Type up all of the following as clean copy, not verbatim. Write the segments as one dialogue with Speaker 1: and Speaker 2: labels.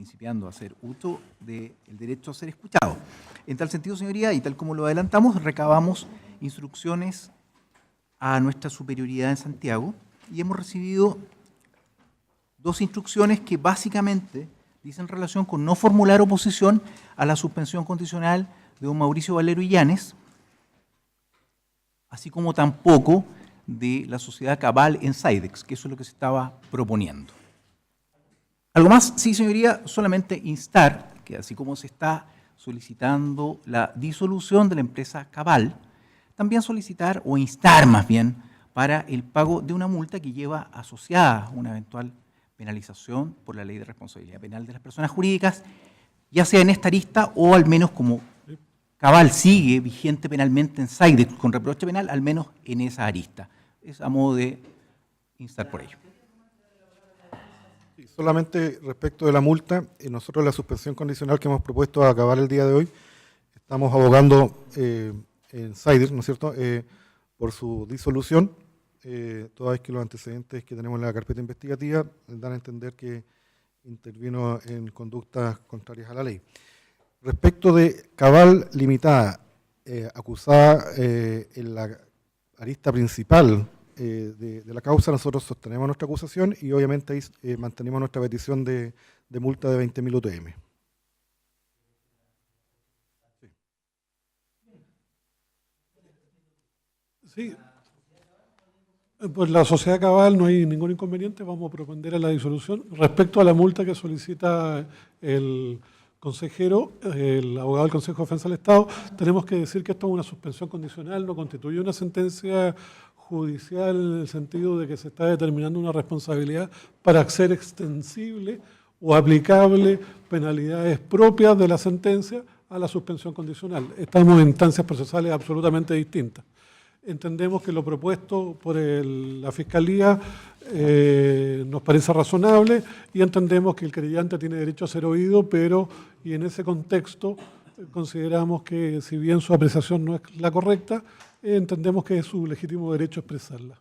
Speaker 1: principiando a hacer uso del derecho a ser escuchado. En tal sentido, señoría, y tal como lo adelantamos, recabamos instrucciones a nuestra superioridad en Santiago y hemos recibido dos instrucciones que básicamente dicen relación con no formular oposición a la suspensión condicional de don Mauricio Valero Illanes, así como tampoco de la sociedad Cabal en Sidex, que eso es lo que se estaba proponiendo. ¿Algo más? Sí, señoría, solamente instar que así como se está solicitando la disolución de la empresa Cabal, también solicitar o instar más bien para el pago de una multa que lleva asociada una eventual penalización por la Ley de Responsabilidad Penal de las Personas Jurídicas, ya sea en esta arista o al menos como Cabal sigue vigente penalmente en Sidex con reproche penal, al menos en esa arista. Es a modo de instar por ello.
Speaker 2: Sí, solamente respecto de la multa, nosotros la suspensión condicional que hemos propuesto a Cabal el día de hoy, estamos abogando en Sidex, ¿no es cierto?, por su disolución, toda vez que los antecedentes que tenemos en la carpeta investigativa dan a entender que intervino en conductas contrarias a la ley. Respecto de Cabal Limitada, acusada en la arista principal de la causa, nosotros sostenemos nuestra acusación y obviamente ahí mantenemos nuestra petición de multa de 20.000 UTM.
Speaker 3: Sí. Pues la sociedad Cabal no hay ningún inconveniente, vamos a propender a la disolución. Respecto a la multa que solicita el consejero, el abogado del Consejo de Defensa del Estado, tenemos que decir que esto es una suspensión condicional, no constituye una sentencia judicial en el sentido de que se está determinando una responsabilidad para hacer extensible o aplicable penalidades propias de la sentencia a la suspensión condicional. Estamos en instancias procesales absolutamente distintas. Entendemos que lo propuesto por la Fiscalía nos parece razonable y entendemos que el querellante tiene derecho a ser oído, y en ese contexto consideramos que si bien su apreciación no es la correcta, entendemos que es su legítimo derecho expresarla.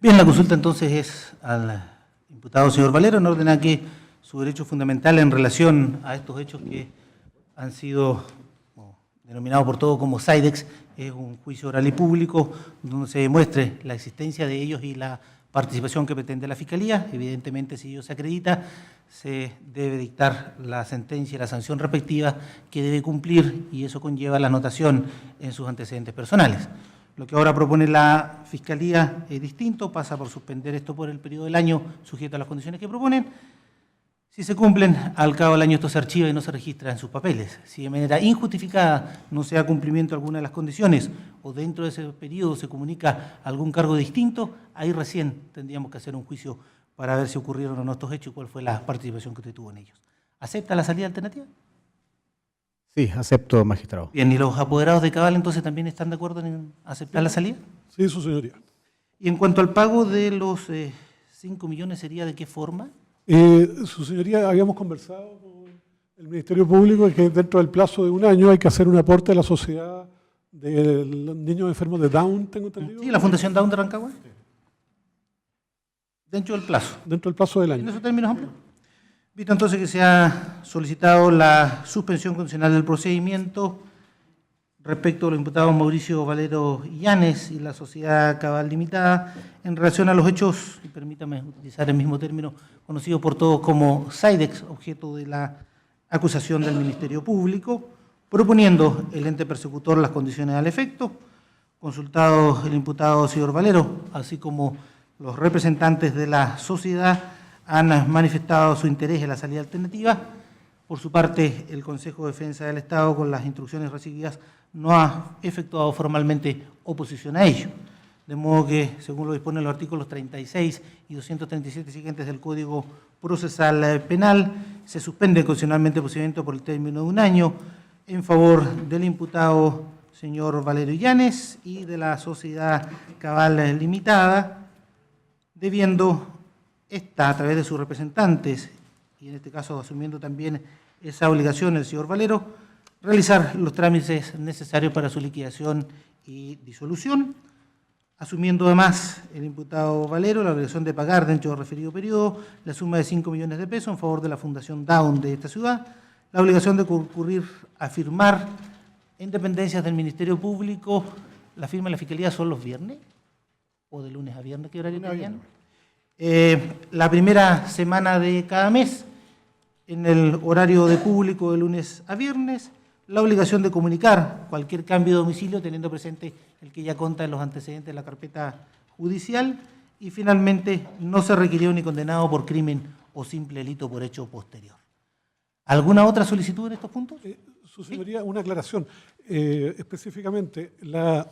Speaker 4: Bien, la consulta entonces es al imputado señor Valero en orden a que su derecho fundamental en relación a estos hechos que han sido denominados por todos como Sidex, es un juicio oral y público donde se demuestre la existencia de ellos y la participación que pretende la Fiscalía. Evidentemente, si ello se acredita, se debe dictar la sentencia y la sanción respectiva que debe cumplir, y eso conlleva la anotación en sus antecedentes personales. Lo que ahora propone la Fiscalía es distinto, pasa por suspender esto por el periodo del año sujeto a las condiciones que proponen. Si se cumplen, al cabo del año esto se archiva y no se registra en sus papeles. Si de manera injustificada no se da cumplimiento a alguna de las condiciones o dentro de ese periodo se comunica algún cargo distinto, ahí recién tendríamos que hacer un juicio para ver si ocurrieron o no estos hechos y cuál fue la participación que usted tuvo en ellos. ¿Acepta la salida alternativa?
Speaker 5: Sí, acepto, magistrado.
Speaker 4: Bien, ¿y los apoderados de Cabal entonces también están de acuerdo en aceptar la salida?
Speaker 3: Sí, su señoría.
Speaker 4: Y en cuanto al pago de los 5 millones, ¿sería de qué forma?
Speaker 3: Su señoría, habíamos conversado con el Ministerio Público de que dentro del plazo de un año hay que hacer un aporte a la sociedad de los niños enfermos de Down, tengo entendido.
Speaker 4: Sí, la Fundación Down de Rancagua. Sí. Dentro del plazo.
Speaker 3: Dentro del plazo del año.
Speaker 4: ¿En esos términos amplios? Visto entonces que se ha solicitado la suspensión condicional del procedimiento respecto a los imputados Mauricio Valero Illanes y la sociedad Cabal Limitada en relación a los hechos, y permítame utilizar el mismo término conocido por todos como Sidex, objeto de la acusación del Ministerio Público, proponiendo el ente persecutor las condiciones al efecto, consultado el imputado señor Valero, así como los representantes de la sociedad han manifestado su interés en la salida alternativa. Por su parte, el Consejo de Defensa del Estado, con las instrucciones recibidas, no ha efectuado formalmente oposición a ello. De modo que, según lo disponen los artículos 36 y 237 siguientes del Código Procesal Penal, se suspende condicionalmente el procedimiento por el término de un año en favor del imputado señor Valero Illanes y de la sociedad Cabal Limitada, debiendo esta, a través de sus representantes, y en este caso asumiendo también esa obligación el señor Valero, realizar los trámites necesarios para su liquidación y disolución, asumiendo además el imputado Valero la obligación de pagar dentro del referido periodo la suma de 5 millones de pesos en favor de la Fundación Down de esta ciudad, la obligación de concurrir a firmar en dependencias del Ministerio Público. ¿La firma de la Fiscalía son los viernes? ¿O de lunes a viernes? ¿Qué horario tenían? La primera semana de cada mes, en el horario de público de lunes a viernes, la obligación de comunicar cualquier cambio de domicilio teniendo presente el que ya consta en los antecedentes de la carpeta judicial, y finalmente no se requirió ni condenado por crimen o simple delito por hecho posterior. ¿Alguna otra solicitud en estos puntos?
Speaker 3: Su señoría, una aclaración. Específicamente, la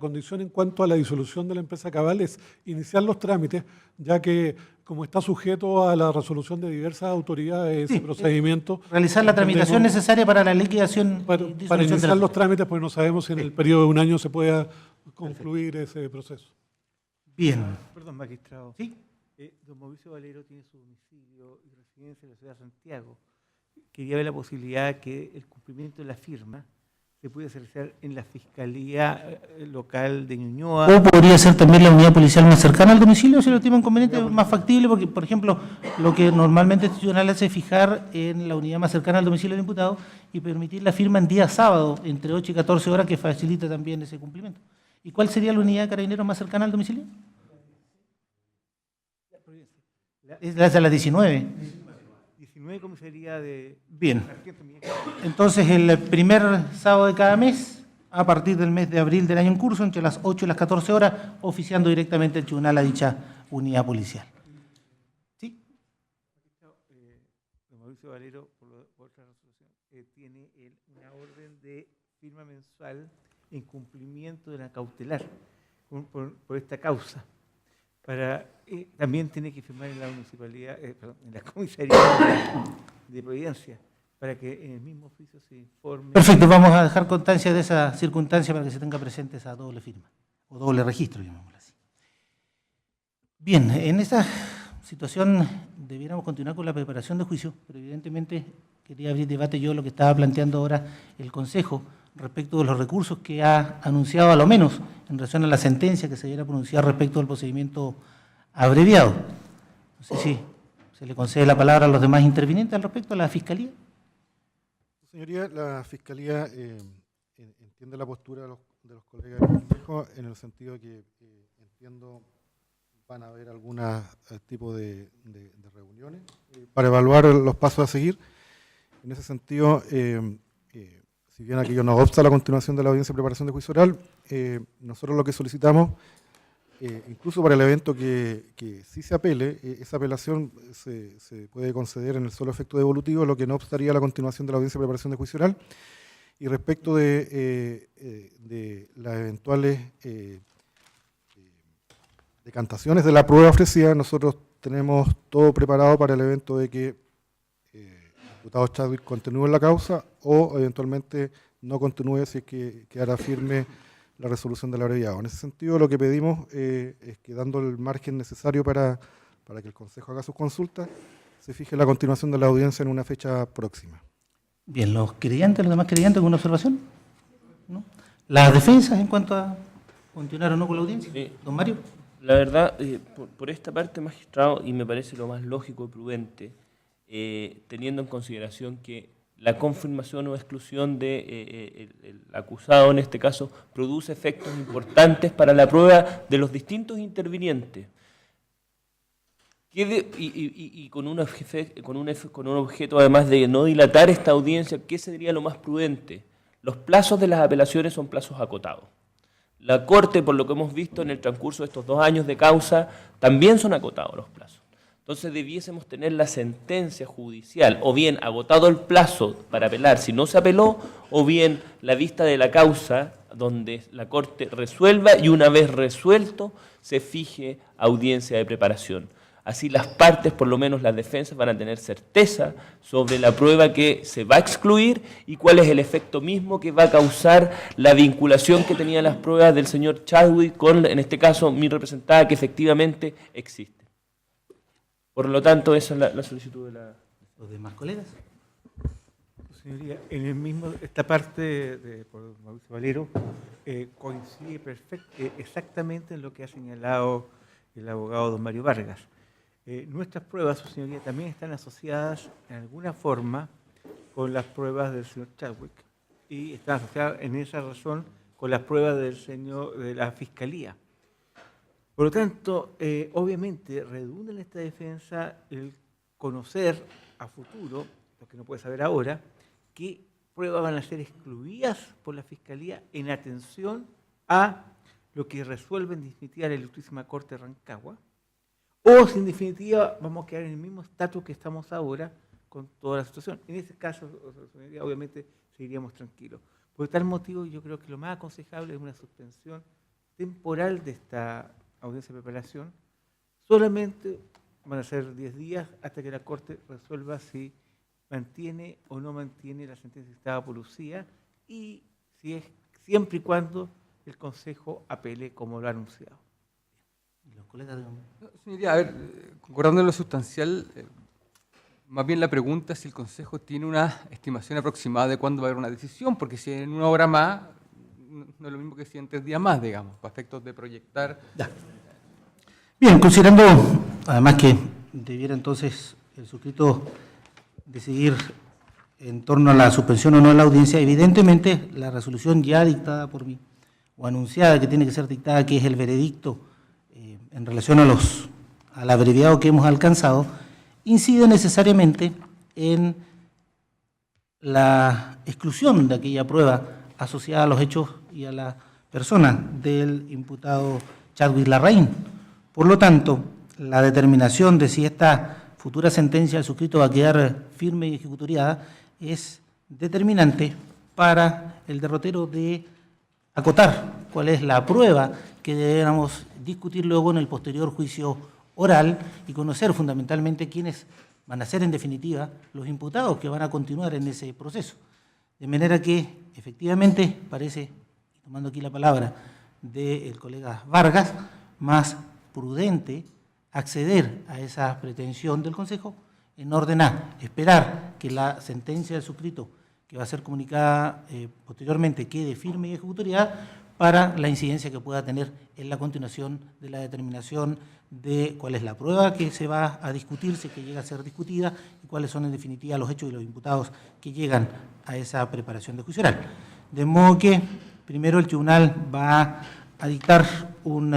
Speaker 3: condición en cuanto a la disolución de la empresa Cabal es iniciar los trámites, ya que como está sujeto a la resolución de diversas autoridades ese procedimiento.
Speaker 4: Realizar la tramitación necesaria para la liquidación.
Speaker 3: Para iniciar los trámites, pues no sabemos si en el periodo de un año se pueda concluir ese proceso.
Speaker 4: Bien.
Speaker 6: Perdón, magistrado.
Speaker 4: Sí.
Speaker 6: Don Mauricio Valero tiene su domicilio y residencia en la ciudad de Santiago. Quería ver la posibilidad que el cumplimiento de la firma se pudiese realizar en la Fiscalía Local de Ñuñoa.
Speaker 4: O podría ser también la unidad policial más cercana al domicilio, si lo estima inconveniente, más factible, porque, por ejemplo, lo que normalmente el tribunal hace es fijar en la unidad más cercana al domicilio del imputado y permitir la firma en día sábado, entre 8 y 14 horas, que facilita también ese cumplimiento. ¿Y cuál sería la unidad de carabineros más cercana al domicilio? Es la de las 19.
Speaker 6: 19 comisaría de...
Speaker 4: Bien. Entonces, el primer sábado de cada mes, a partir del mes de abril del año en curso, entre las 8 y las 14 horas, oficiando directamente el tribunal a dicha unidad policial. ¿Sí?
Speaker 6: Don Mauricio Valero, por otra resolución, tiene una orden de firma mensual en cumplimiento de la cautelar por esta causa. También tiene que firmar en la municipalidad, en la comisaría de Providencia, para que en el mismo oficio se informe.
Speaker 4: Perfecto, vamos a dejar constancia de esa circunstancia para que se tenga presente esa doble firma, o doble registro, llamémoslo así. Bien, en esta situación debiéramos continuar con la preparación de juicio, pero evidentemente quería abrir debate yo lo que estaba planteando ahora el Consejo respecto de los recursos que ha anunciado, a lo menos en relación a la sentencia que se debiera pronunciar respecto al procedimiento abreviado. No sé si se le concede la palabra a los demás intervinientes al respecto a la Fiscalía.
Speaker 2: Señoría, la Fiscalía entiende la postura de los colegas del Consejo en el sentido de que entiendo van a haber algún tipo de reuniones para evaluar los pasos a seguir. En ese sentido, si bien aquello no obsta la continuación de la audiencia de preparación de juicio oral, nosotros lo que solicitamos, incluso para el evento que sí se apele, esa apelación se puede conceder en el solo efecto devolutivo, lo que no obstaría la continuación de la audiencia de preparación de juicio oral. Y respecto de las eventuales decantaciones de la prueba ofrecida, nosotros tenemos todo preparado para el evento de que el diputado Chadwick continúe en la causa o eventualmente no continúe si es que quedara firme la resolución del abreviado. En ese sentido, lo que pedimos es que, dando el margen necesario para que el Consejo haga sus consultas, se fije la continuación de la audiencia en una fecha próxima.
Speaker 4: Bien, los demás creyentes, ¿alguna observación? ¿No? ¿Las defensas en cuanto a continuar o no con la audiencia?
Speaker 7: Sí.
Speaker 4: Don Mario.
Speaker 7: La verdad, por esta parte, magistrado, y me parece lo más lógico y prudente, teniendo en consideración que la confirmación o exclusión del acusado, en este caso, produce efectos importantes para la prueba de los distintos intervinientes. Y con un objeto, además de no dilatar esta audiencia, ¿qué sería lo más prudente? Los plazos de las apelaciones son plazos acotados. La Corte, por lo que hemos visto en el transcurso de estos 2 años de causa, también son acotados los plazos. Entonces debiésemos tener la sentencia judicial, o bien agotado el plazo para apelar si no se apeló, o bien la vista de la causa donde la Corte resuelva y una vez resuelto se fije audiencia de preparación. Así las partes, por lo menos las defensas, van a tener certeza sobre la prueba que se va a excluir y cuál es el efecto mismo que va a causar la vinculación que tenían las pruebas del señor Chadwick con, en este caso, mi representada, que efectivamente existe. Por lo tanto, esa es la solicitud de la...
Speaker 4: ¿Los demás colegas?
Speaker 6: Señoría, en el mismo, esta parte por Mauricio Valero coincide exactamente en lo que ha señalado el abogado don Mario Vargas. Nuestras pruebas, su señoría, también están asociadas en alguna forma con las pruebas del señor Chadwick y están asociadas en esa razón con las pruebas de la Fiscalía. Por lo tanto, obviamente redunda en esta defensa el conocer a futuro, lo que no puede saber ahora, qué pruebas van a ser excluidas por la Fiscalía en atención a lo que resuelve en definitiva la Ilustrísima Corte de Rancagua, o si en definitiva vamos a quedar en el mismo estatus que estamos ahora con toda la situación. En ese caso, obviamente, seguiríamos tranquilos. Por tal motivo, yo creo que lo más aconsejable es una suspensión temporal de esta audiencia de preparación. Solamente van a ser 10 días hasta que la Corte resuelva si mantiene o no mantiene la sentencia dictada por Lucía y si es siempre y cuando el Consejo apele como lo ha anunciado.
Speaker 4: ¿Y los colegas de...
Speaker 8: Señoría, a ver, concordando en lo sustancial, más bien la pregunta es si el Consejo tiene una estimación aproximada de cuándo va a haber una decisión, porque si en una hora más, no es lo mismo que si en 3 días más, digamos, para efectos de proyectar.
Speaker 4: Ya. Bien, considerando además que debiera entonces el suscrito decidir en torno a la suspensión o no de la audiencia, evidentemente la resolución ya dictada por mí, o anunciada que tiene que ser dictada, que es el veredicto en relación al abreviado que hemos alcanzado, incide necesariamente en la exclusión de aquella prueba asociada a los hechos y a la persona del imputado Chadwick Larraín. Por lo tanto, la determinación de si esta futura sentencia del suscrito va a quedar firme y ejecutoriada es determinante para el derrotero de acotar cuál es la prueba que deberíamos discutir luego en el posterior juicio oral y conocer fundamentalmente quiénes van a ser en definitiva los imputados que van a continuar en ese proceso. De manera que efectivamente parece, tomando aquí la palabra del colega Vargas, más prudente acceder a esa pretensión del Consejo en orden a esperar que la sentencia del suscrito que va a ser comunicada posteriormente quede firme y ejecutoriada para la incidencia que pueda tener en la continuación de la determinación de cuál es la prueba que se va a discutirse, que llega a ser discutida, y cuáles son en definitiva los hechos y los imputados que llegan a esa preparación de juicio oral. De modo que primero el tribunal va a dictar un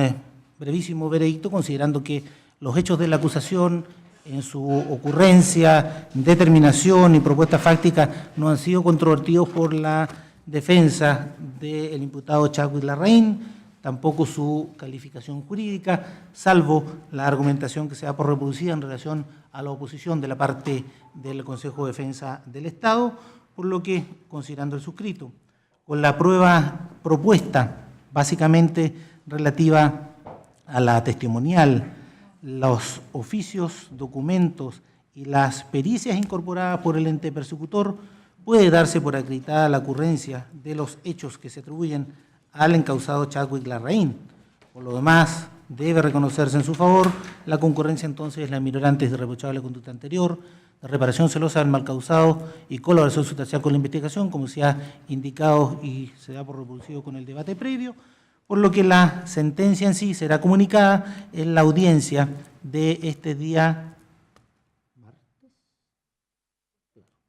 Speaker 4: brevísimo veredicto, considerando que los hechos de la acusación en su ocurrencia, determinación y propuesta fáctica no han sido controvertidos por la defensa del imputado Chadwick Larraín, tampoco su calificación jurídica, salvo la argumentación que se da por reproducida en relación a la oposición de la parte del Consejo de Defensa del Estado, por lo que, considerando el suscrito, con la prueba propuesta, básicamente relativa a la testimonial, los oficios, documentos y las pericias incorporadas por el ente persecutor, puede darse por acreditada la ocurrencia de los hechos que se atribuyen al encausado Chadwick Larraín. Por lo demás, debe reconocerse en su favor la concurrencia entonces de las minorantes de reprochable conducta anterior, de reparación celosa del mal causado y colaboración sustancial con la investigación, como se ha indicado y se da por reproducido con el debate previo, por lo que la sentencia en sí será comunicada en la audiencia de este día,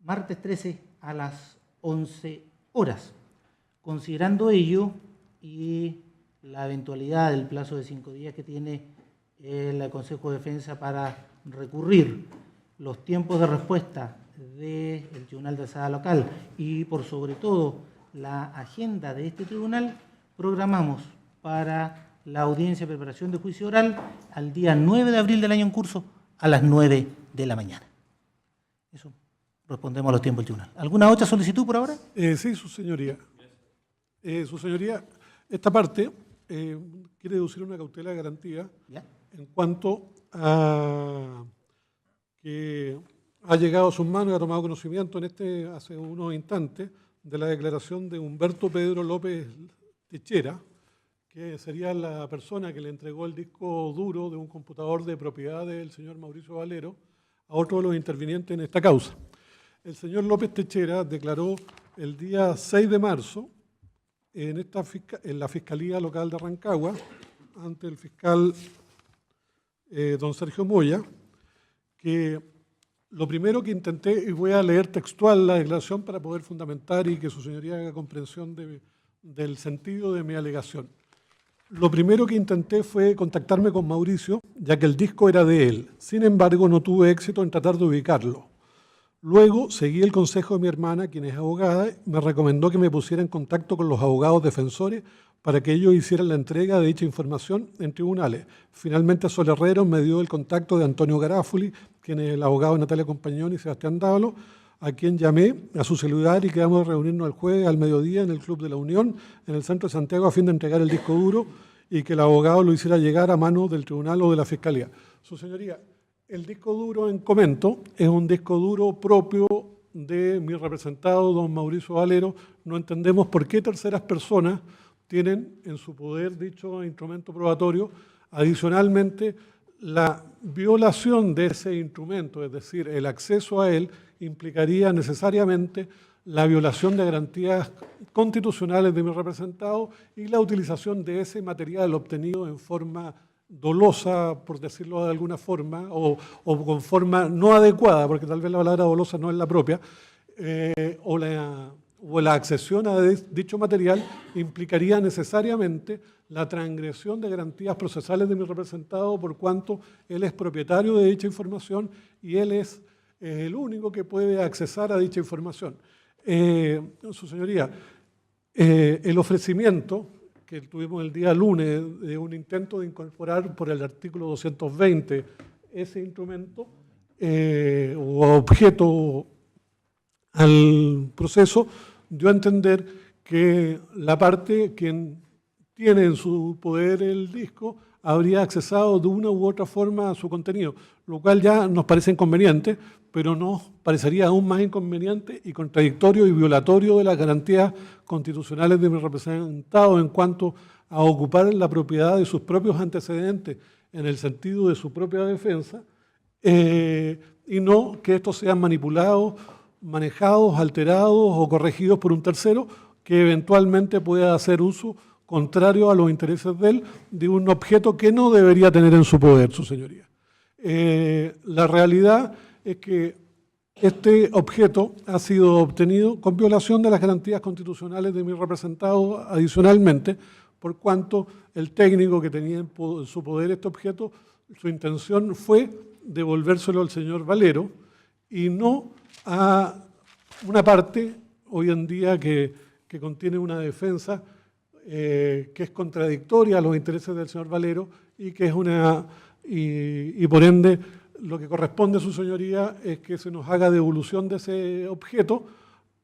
Speaker 4: martes 13 a las 11 horas. Considerando ello y la eventualidad del plazo de 5 días que tiene el Consejo de Defensa para recurrir, los tiempos de respuesta del Tribunal de Alzada Local y por sobre todo la agenda de este tribunal, programamos para la audiencia de preparación de juicio oral al día 9 de abril del año en curso a las 9 de la mañana. Eso respondemos a los tiempos del tribunal. ¿Alguna otra solicitud por ahora?
Speaker 3: Sí, su señoría. Su señoría, esta parte quiere deducir una cautela de garantía.
Speaker 4: ¿Ya?
Speaker 3: En cuanto a que ha llegado a sus manos y ha tomado conocimiento hace unos instantes de la declaración de Humberto Pedro López Techera, que sería la persona que le entregó el disco duro de un computador de propiedad del señor Mauricio Valero a otro de los intervinientes en esta causa. El señor López Techera declaró el día 6 de marzo en la Fiscalía Local de Rancagua, ante el fiscal don Sergio Moya, que lo primero que intenté, y voy a leer textual la declaración para poder fundamentar y que su señoría haga comprensión del sentido de mi alegación. Lo primero que intenté fue contactarme con Mauricio, ya que el disco era de él. Sin embargo, no tuve éxito en tratar de ubicarlo. Luego seguí el consejo de mi hermana, quien es abogada, y me recomendó que me pusiera en contacto con los abogados defensores para que ellos hicieran la entrega de dicha información en tribunales. Finalmente, Sol Herrero me dio el contacto de Antonio Garafuli, quien es el abogado de Natalia Compañón y Sebastián Dávalo, a quien llamé a su celular y quedamos de reunirnos el jueves al mediodía en el Club de la Unión, en el centro de Santiago, a fin de entregar el disco duro y que el abogado lo hiciera llegar a manos del tribunal o de la fiscalía. Su señoría, el disco duro en comento es un disco duro propio de mi representado, don Mauricio Valero. No entendemos por qué terceras personas tienen en su poder dicho instrumento probatorio. Adicionalmente, la violación de ese instrumento, es decir, el acceso a él, implicaría necesariamente la violación de garantías constitucionales de mi representado y la utilización de ese material obtenido en forma dolosa, por decirlo de alguna forma, o con forma no adecuada, porque tal vez la palabra dolosa no es la propia, o la accesión a dicho material implicaría necesariamente la transgresión de garantías procesales de mi representado, por cuanto él es propietario de dicha información y él es el único que puede accesar a dicha información. Su señoría, el ofrecimiento que tuvimos el día lunes de un intento de incorporar por el artículo 220 ese instrumento o objeto al proceso, dio a entender que la parte quien tiene en su poder el disco habría accesado de una u otra forma a su contenido, lo cual ya nos parece inconveniente, pero nos parecería aún más inconveniente y contradictorio y violatorio de las garantías constitucionales de mi representado en cuanto a ocupar la propiedad de sus propios antecedentes en el sentido de su propia defensa, y no que estos sean manipulados, manejados, alterados o corregidos por un tercero que eventualmente pueda hacer uso contrario a los intereses de él, de un objeto que no debería tener en su poder, su señoría. La realidad es que este objeto ha sido obtenido con violación de las garantías constitucionales de mi representado adicionalmente, por cuanto el técnico que tenía en su poder este objeto, su intención fue devolvérselo al señor Valero y no a una parte hoy en día que contiene una defensa que es contradictoria a los intereses del señor Valero y que es y por ende lo que corresponde a su señoría es que se nos haga devolución de ese objeto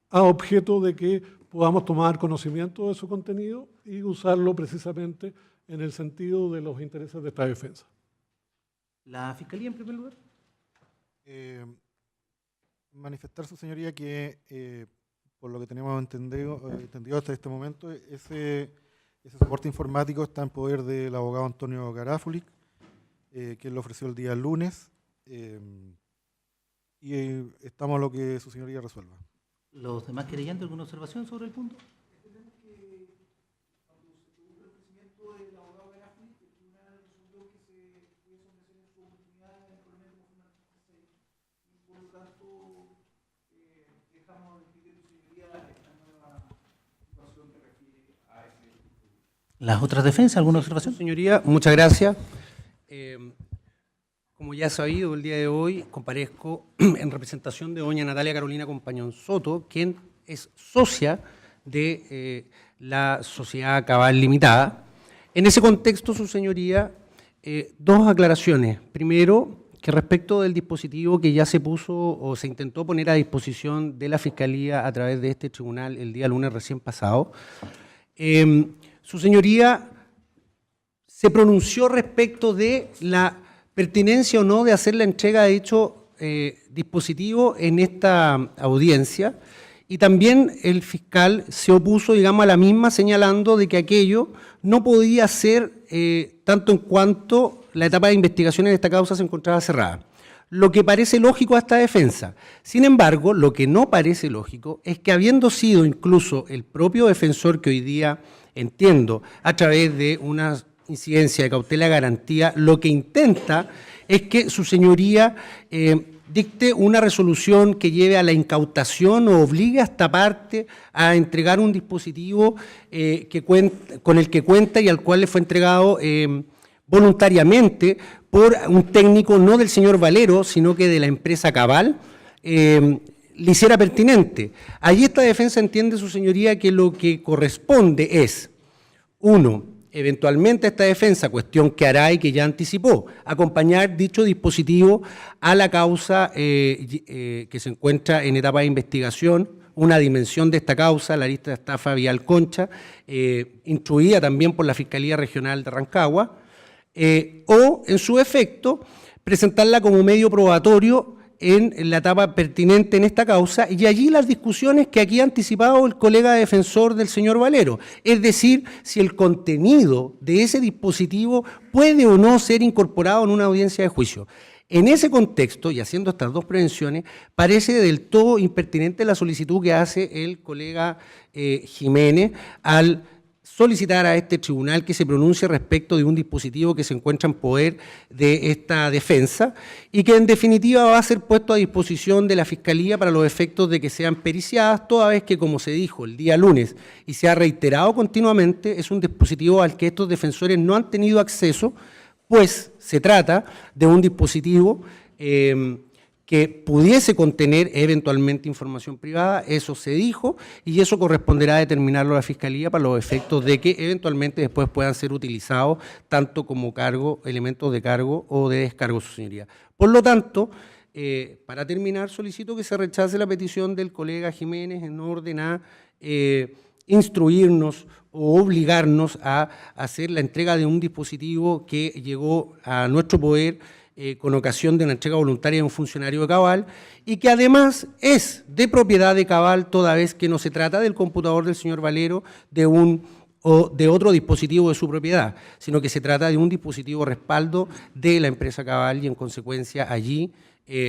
Speaker 3: a objeto de que podamos tomar conocimiento de su contenido y usarlo precisamente en el sentido de los intereses de esta defensa.
Speaker 4: ¿La Fiscalía en primer lugar?
Speaker 2: Manifestar, su señoría, que por lo que tenemos entendido hasta este momento, ese soporte informático está en poder del abogado Antonio Garafuli, que lo ofreció el día lunes, y estamos a lo que su señoría resuelva.
Speaker 4: ¿Los demás querellantes alguna observación sobre el punto? ¿Las otras defensas? ¿Alguna observación?
Speaker 9: Señoría, muchas gracias. Como ya sabido, el día de hoy comparezco en representación de doña Natalia Carolina Compañón Soto, quien es socia de la Sociedad Cabal Limitada. En ese contexto, su señoría, dos aclaraciones. Primero, que respecto del dispositivo que ya se puso o se intentó poner a disposición de la Fiscalía a través de este tribunal el día lunes recién pasado, su señoría se pronunció respecto de la pertinencia o no de hacer la entrega de dicho dispositivo en esta audiencia, y también el fiscal se opuso, digamos, a la misma, señalando de que aquello no podía ser tanto en cuanto la etapa de investigación en esta causa se encontraba cerrada. lo que parece lógico a esta defensa. Sin embargo, lo que no parece lógico es que habiendo sido incluso el propio defensor que hoy día, entiendo, a través de una incidencia de cautela garantía, lo que intenta es que su señoría dicte una resolución que lleve a la incautación o obligue a esta parte a entregar un dispositivo con el que cuenta y al cual le fue entregado voluntariamente por un técnico no del señor Valero, sino que de la empresa Cabal, le hiciera pertinente. Allí esta defensa entiende, su señoría, que lo que corresponde es, uno, eventualmente esta defensa, cuestión que hará y que ya anticipó, acompañar dicho dispositivo a la causa que se encuentra en etapa de investigación, una dimensión de esta causa, la lista de estafa Vial Concha, instruida también por la Fiscalía Regional de Rancagua, o, en su efecto, presentarla como medio probatorio en la etapa pertinente en esta causa, y allí las discusiones que aquí ha anticipado el colega defensor del señor Valero, es decir, si el contenido de ese dispositivo puede o no ser incorporado en una audiencia de juicio. En ese contexto, y haciendo estas dos prevenciones, parece del todo impertinente la solicitud que hace el colega Jiménez al solicitar a este tribunal que se pronuncie respecto de un dispositivo que se encuentra en poder de esta defensa y que en definitiva va a ser puesto a disposición de la Fiscalía para los efectos de que sean periciadas, toda vez que, como se dijo el día lunes y se ha reiterado continuamente, es un dispositivo al que estos defensores no han tenido acceso, pues se trata de un dispositivo que pudiese contener eventualmente información privada, eso se dijo, y eso corresponderá a determinarlo a la Fiscalía para los efectos de que eventualmente después puedan ser utilizados tanto como cargo, elementos de cargo o de descargo, su señoría. Por lo tanto, para terminar, solicito que se rechace la petición del colega Jiménez en orden a instruirnos o obligarnos a hacer la entrega de un dispositivo que llegó a nuestro poder con ocasión de una entrega voluntaria de un funcionario de Cabal y que además es de propiedad de Cabal toda vez que no se trata del computador del señor Valero o de otro dispositivo de su propiedad, sino que se trata de un dispositivo respaldo de la empresa Cabal y en consecuencia allí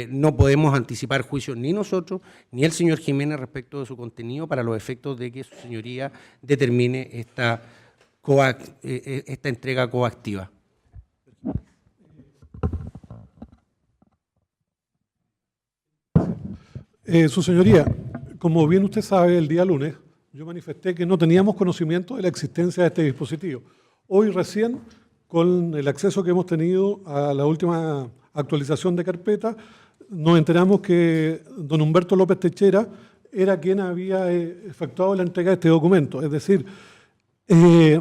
Speaker 9: no podemos anticipar juicios ni nosotros ni el señor Jiménez respecto de su contenido para los efectos de que su señoría determine esta entrega coactiva.
Speaker 3: Su señoría, como bien usted sabe, el día lunes yo manifesté que no teníamos conocimiento de la existencia de este dispositivo. Hoy recién, con el acceso que hemos tenido a la última actualización de carpeta, nos enteramos que don Humberto López Techera era quien había efectuado la entrega de este documento. Es decir,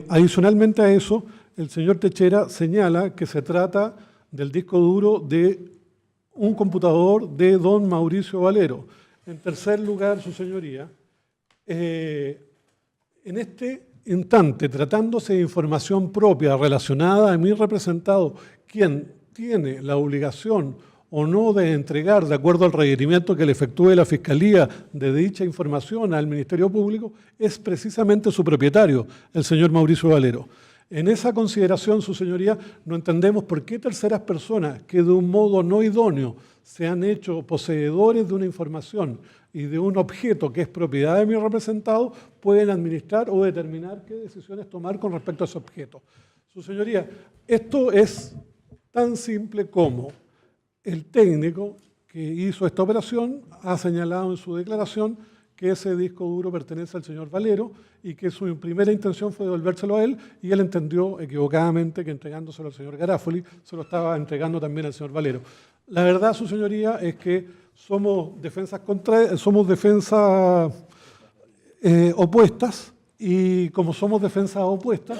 Speaker 3: adicionalmente a eso, el señor Techera señala que se trata del disco duro de un computador de don Mauricio Valero. En tercer lugar, su señoría, en este instante, tratándose de información propia relacionada a mi representado, quien tiene la obligación o no de entregar, de acuerdo al requerimiento que le efectúe la Fiscalía de dicha información al Ministerio Público, es precisamente su propietario, el señor Mauricio Valero. En esa consideración, su señoría, no entendemos por qué terceras personas que de un modo no idóneo se han hecho poseedores de una información y de un objeto que es propiedad de mi representado pueden administrar o determinar qué decisiones tomar con respecto a ese objeto. Su señoría, esto es tan simple como el técnico que hizo esta operación ha señalado en su declaración que ese disco duro pertenece al señor Valero y que su primera intención fue devolvérselo a él y él entendió equivocadamente que entregándoselo al señor Garafoli se lo estaba entregando también al señor Valero. La verdad, su señoría, es que somos defensas opuestas y como somos defensas opuestas,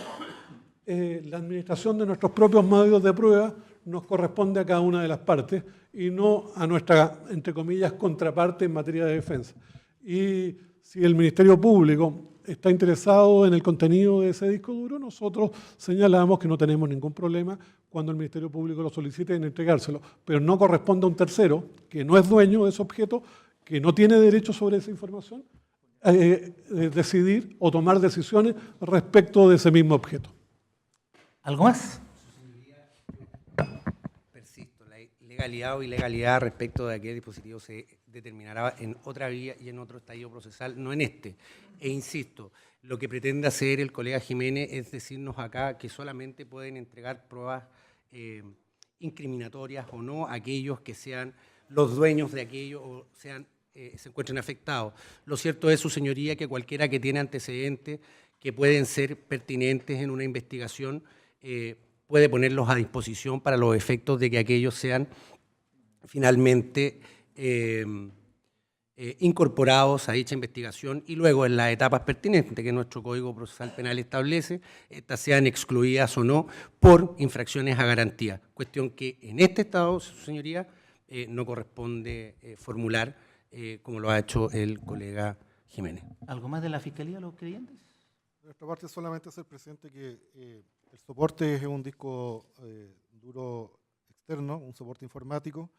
Speaker 3: la administración de nuestros propios medios de prueba nos corresponde a cada una de las partes y no a nuestra, entre comillas, contraparte en materia de defensa. Y si el Ministerio Público está interesado en el contenido de ese disco duro, nosotros señalamos que no tenemos ningún problema cuando el Ministerio Público lo solicite en entregárselo, pero no corresponde a un tercero que no es dueño de ese objeto, que no tiene derecho sobre esa información, decidir o tomar decisiones respecto de ese mismo objeto.
Speaker 4: ¿Algo más?
Speaker 9: Persisto, legalidad o ilegalidad respecto de qué dispositivo se determinará en otra vía y en otro estadio procesal, no en este. E insisto, lo que pretende hacer el colega Jiménez es decirnos acá que solamente pueden entregar pruebas incriminatorias o no aquellos que sean los dueños de aquello o sean, se encuentren afectados. Lo cierto es, su señoría, que cualquiera que tiene antecedentes que pueden ser pertinentes en una investigación puede ponerlos a disposición para los efectos de que aquellos sean finalmente incorporados a dicha investigación y luego en las etapas pertinentes que nuestro Código Procesal Penal establece, estas sean excluidas o no por infracciones a garantía, cuestión que en este estado, su señoría, no corresponde formular como lo ha hecho el colega Jiménez.
Speaker 4: ¿Algo más de la Fiscalía, los creyentes?
Speaker 2: De nuestra parte solamente hacer presente que el soporte es un disco duro externo, un soporte informático,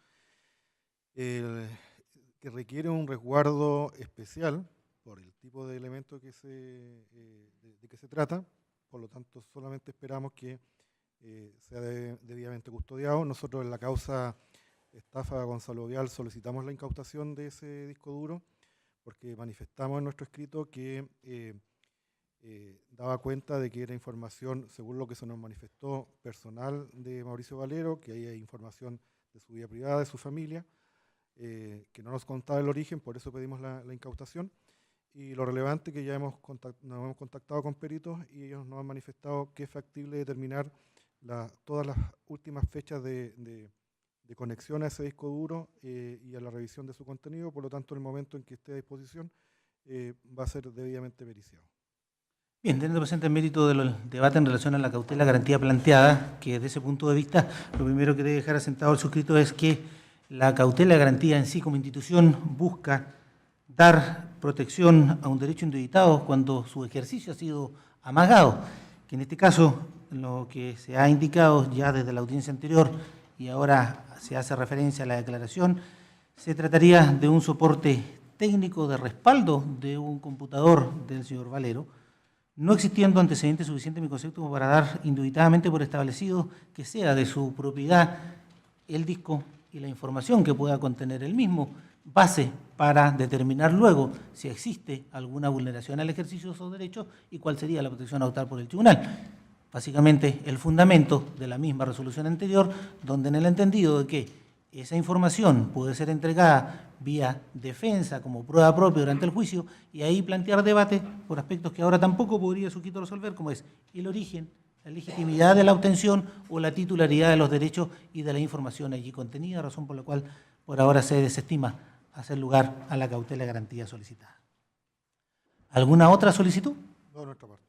Speaker 2: que requiere un resguardo especial por el tipo de elemento de que se trata. Por lo tanto, solamente esperamos que sea debidamente custodiado. Nosotros en la causa estafa Gonzalo Vial solicitamos la incautación de ese disco duro porque manifestamos en nuestro escrito que daba cuenta de que era información, según lo que se nos manifestó, personal de Mauricio Valero, que hay información de su vida privada, de su familia, que no nos contaba el origen, por eso pedimos la incautación. Y lo relevante que ya nos hemos contactado con peritos y ellos nos han manifestado que es factible determinar todas las últimas fechas de conexión a ese disco duro y a la revisión de su contenido, por lo tanto, en el momento en que esté a disposición, va a ser debidamente periciado.
Speaker 4: Bien, teniendo presente el mérito del debate en relación a la cautela garantía planteada, que desde ese punto de vista, lo primero que debe dejar asentado el suscrito es que la cautela garantía en sí como institución busca dar protección a un derecho indubitado cuando su ejercicio ha sido amagado, que en este caso, lo que se ha indicado ya desde la audiencia anterior y ahora se hace referencia a la declaración, se trataría de un soporte técnico de respaldo de un computador del señor Valero, no existiendo antecedentes suficientes en mi concepto como para dar indubitadamente por establecido que sea de su propiedad el disco y la información que pueda contener el mismo, base para determinar luego si existe alguna vulneración al ejercicio de esos derechos y cuál sería la protección a optar por el tribunal. Básicamente el fundamento de la misma resolución anterior, donde en el entendido de que esa información puede ser entregada vía defensa como prueba propia durante el juicio y ahí plantear debate por aspectos que ahora tampoco podría Suscrito resolver, como es el origen, la legitimidad de la obtención o la titularidad de los derechos y de la información allí contenida, razón por la cual por ahora se desestima hacer lugar a la cautela garantía solicitada. ¿Alguna otra solicitud?
Speaker 2: No, de nuestra parte.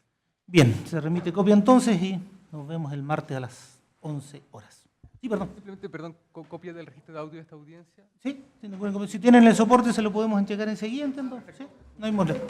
Speaker 4: Bien, se remite copia entonces y nos vemos el martes a las 11 horas. Sí, perdón.
Speaker 8: Simplemente, perdón, copia del registro de audio de esta audiencia.
Speaker 4: Sí, si tienen el soporte se lo podemos entregar enseguida, entiendo. Sí, no hay problema.